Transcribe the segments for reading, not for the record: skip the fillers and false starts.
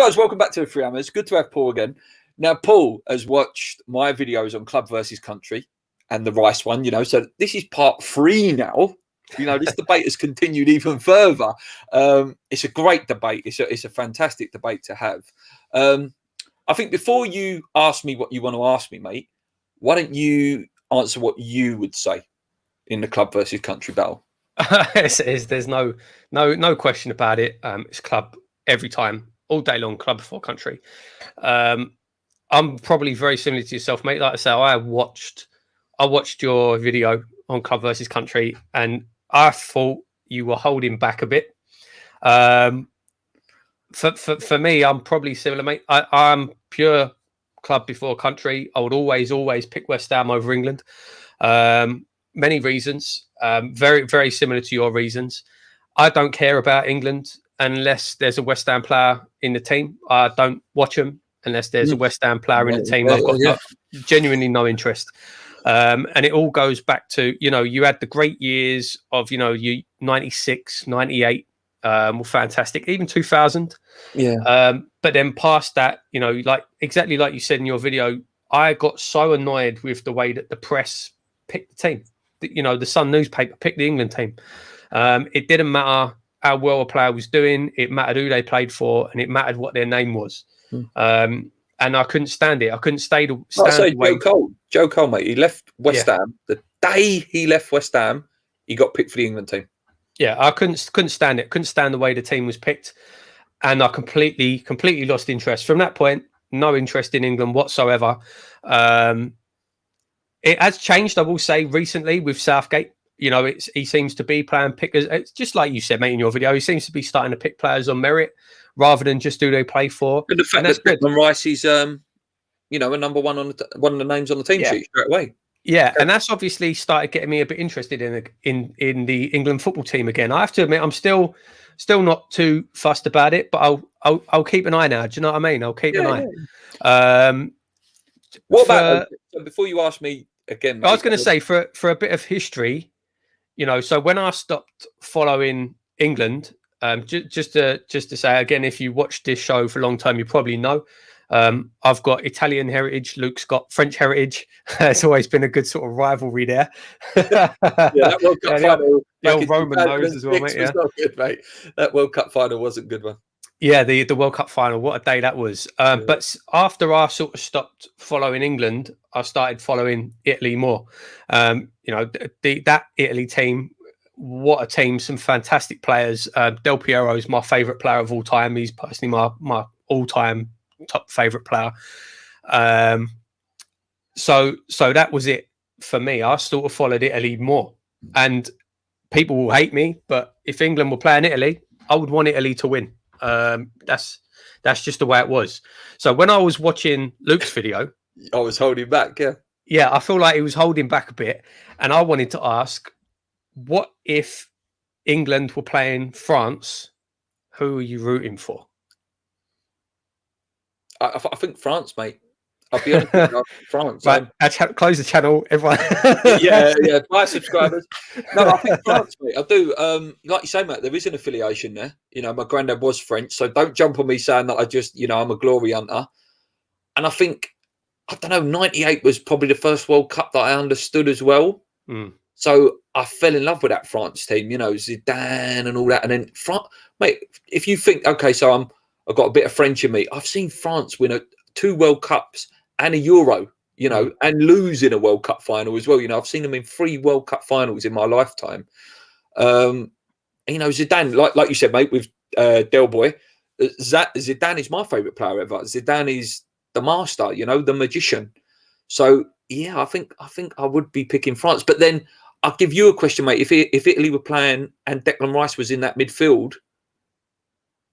guys, welcome back to the Three Hammers. Good to have Paul again. Now, Paul has watched my videos on club versus country and the Rice one, so this is part 3 now. This debate has continued even further. It's a great debate. It's a fantastic debate to have. I think before you ask me what you want to ask me, mate, why don't you answer what you would say in the club versus country battle? There's no question about it. It's club every time, all day long, club before country. I'm probably very similar to yourself, mate. Like I say, I watched your video on club versus country, and I thought you were holding back a bit. For me, I'm probably similar, mate. I'm pure club before country. I would always pick West Ham over England. Many reasons, very, very similar to your reasons. I don't care about England unless there's a West Ham player in the team. I don't watch them unless there's a West Ham player in the team. I've got genuinely no interest. And it all goes back to, you had the great years of, you 96, 98, were fantastic, even 2000. Yeah. But then past that, exactly like you said in your video, I got so annoyed with the way that the press picked the team. The Sun newspaper picked the England team. It didn't matter how well a player was doing. It mattered who they played for, and it mattered what their name was. And I couldn't stand it. I couldn't stand Joe Cole, mate. He left West Ham. The day he left West Ham, he got picked for the England team. Yeah, I couldn't stand it. Couldn't stand the way the team was picked, and I completely lost interest from that point. No interest in England whatsoever. It has changed, I will say, recently with Southgate. He seems to be playing pickers. It's just like you said, mate, in your video. He seems to be starting to pick players on merit rather than just who they play for. And the fact that Declan Rice is, a number one on one of the names on the team sheet straight away. Yeah, and that's obviously started getting me a bit interested in the England football team again. I have to admit, I'm still not too fussed about it, but I'll keep an eye now. Do you know what I mean? I'll keep an eye. What about before you ask me again? Mate, I was going to say for a bit of history, so when I stopped following England, just to say again, if you watched this show for a long time, you probably know. I've got Italian heritage. Luke's got French heritage. It's always been a good sort of rivalry there. That World Cup final, the old Roman nose as well, mate. Was not good, mate. That World Cup final wasn't a good one. Yeah, the World Cup final. What a day that was. But after I sort of stopped following England, I started following Italy more. That Italy team. What a team! Some fantastic players. Del Piero is my favourite player of all time. He's personally my all-time top favourite player. So that was it for me. I sort of followed Italy more, and people will hate me, but if England were playing Italy, I would want Italy to win. That's just the way it was. So when I was watching Luke's video, I was holding back. Yeah, I feel like he was holding back a bit, and I wanted to ask, what if England were playing France? Who are you rooting for? I think France, mate. I'll be honest with you, France. Right, close the channel, everyone. yeah, buy subscribers. No, I think France, mate. I do. Like you say, mate, there is an affiliation there. My granddad was French, so don't jump on me saying that I just, I'm a glory hunter. And I think, I don't know, 98 was probably the first World Cup that I understood as well. So I fell in love with that France team, Zidane and all that. And then France, mate, if you think, okay, so I've got a bit of French in me. I've seen France win 2 World Cups and a Euro, and lose in a World Cup final as well. I've seen them in 3 World Cup finals in my lifetime. Zidane, like you said, mate, with Del Boy, Zidane is my favourite player ever. Zidane is the master, the magician. So yeah, I think I would be picking France. But then I'll give you a question, mate. If Italy were playing and Declan Rice was in that midfield,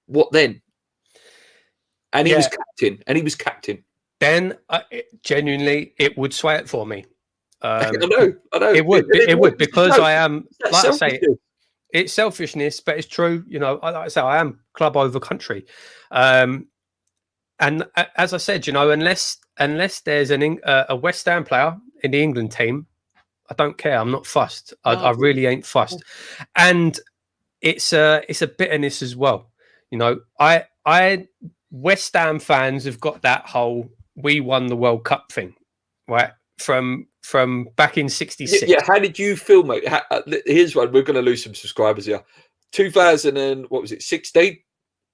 what then? And he was captain. Then genuinely, it would sway it for me. I know. It would because I am, like I say, it's selfishness, but it's true. Like I say, I am club over country. And as I said, unless there's a West Ham player in the England team, I don't care. I'm not fussed. I really ain't fussed. And it's a bitterness as well. I West Ham fans have got that whole "we won the World Cup" thing, right? From back in '66. Yeah. How did you feel, mate? Here's one. We're going to lose some subscribers here. 2000 and what was it? 16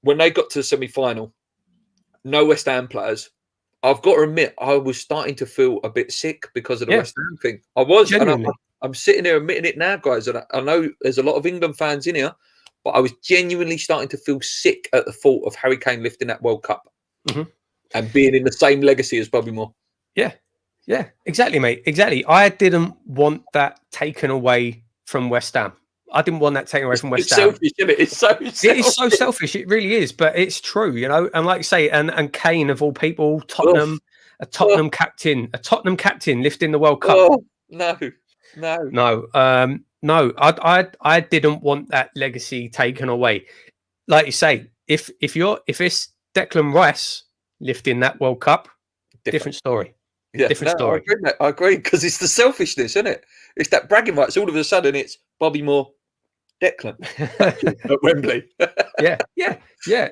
when they got to the semi-final. No West Ham players. I've got to admit, I was starting to feel a bit sick because of the West Ham thing. I was. And I'm sitting here admitting it now, guys. And I know there's a lot of England fans in here, but I was genuinely starting to feel sick at the thought of Harry Kane lifting that World Cup and being in the same legacy as Bobby Moore. Yeah, exactly, mate. Exactly. I didn't want that taken away from West Ham. I didn't want that taken away from West Ham. Selfish, isn't it? It's so selfish. It is so selfish. It really is, but it's true, you know. And like you say, and Kane of all people, Tottenham, a Tottenham captain lifting the World Cup. Oh, no. I didn't want that legacy taken away. Like you say, if it's Declan Rice lifting that World Cup, different story. Yeah, different story. I agree because it's the selfishness, isn't it? It's that bragging rights. All of a sudden, it's Bobby Moore, Declan at Wembley. yeah.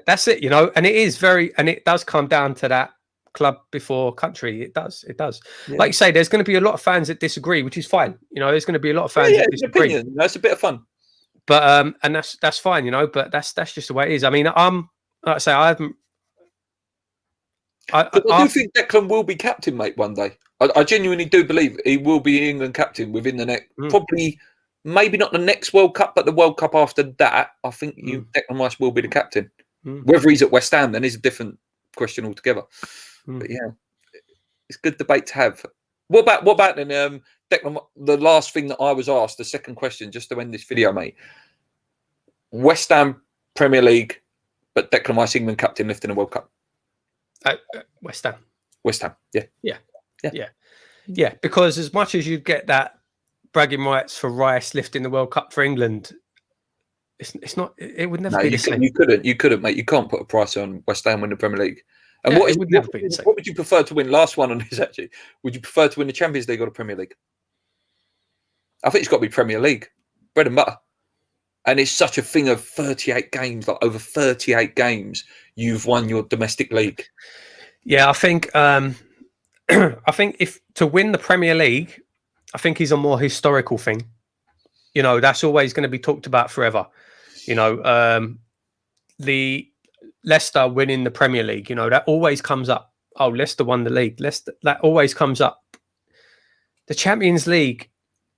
That's it, you know. And it does come down to that club before country. It does. Yeah. Like you say, there's going to be a lot of fans that disagree, which is fine. You know, there's going to be a lot of fans that disagree. Opinion. That's a bit of fun. But and that's fine, you know. But that's just the way it is. I mean, like I say, I haven't. I do think Declan will be captain, mate, one day. I genuinely do believe he will be England captain within the next, probably, maybe not the next World Cup, but the World Cup after that. I think Declan Rice will be the captain. Whether he's at West Ham, then is a different question altogether. But yeah, it's a good debate to have. What about then, Declan? The last thing that I was asked, the second question, just to end this video, mate. West Ham Premier League, but Declan Rice England captain lifting a World Cup. West Ham. Yeah. Because as much as you get that bragging rights for Rice lifting the World Cup for England, it's not. It would never be the same. You couldn't, mate. You can't put a price on West Ham winning the Premier League. And what would you prefer to win? Last one on this, actually. Would you prefer to win the Champions League or the Premier League? I think it's got to be Premier League, bread and butter. And it's such a thing of 38 games, like over 38 games, you've won your domestic league. Yeah, I think if to win the Premier League, I think is a more historical thing. You know, that's always going to be talked about forever. You know, the Leicester winning the Premier League, you know, that always comes up. Oh, Leicester won the league. That always comes up. The Champions League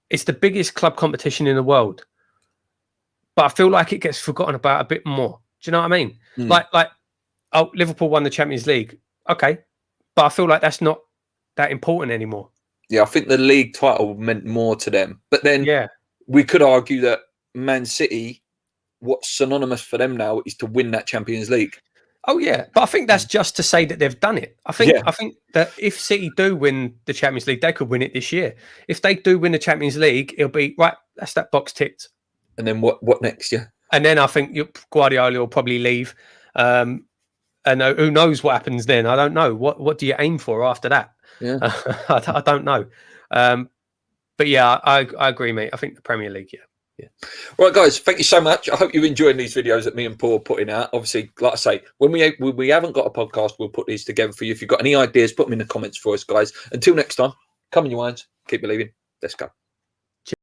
is the biggest club competition in the world. But I feel like it gets forgotten about a bit more. Do you know what I mean? Like, oh, Liverpool won the Champions League. Okay. But I feel like that's not that important anymore. Yeah, I think the league title meant more to them. But then we could argue that Man City, what's synonymous for them now is to win that Champions League. Oh, yeah. But I think that's just to say that they've done it. I think that if City do win the Champions League, they could win it this year. If they do win the Champions League, it'll be, right, that's that box ticked. And then what next? Yeah. And then I think Guardiola will probably leave. And who knows what happens then? I don't know. What do you aim for after that? Yeah. I don't know. But yeah, I agree, mate. I think the Premier League, yeah. Right, guys, thank you so much. I hope you're enjoying these videos that me and Paul are putting out. Obviously, like I say, when we haven't got a podcast, we'll put these together for you. If you've got any ideas, put them in the comments for us, guys. Until next time, come on, you irons. Keep believing. Let's go.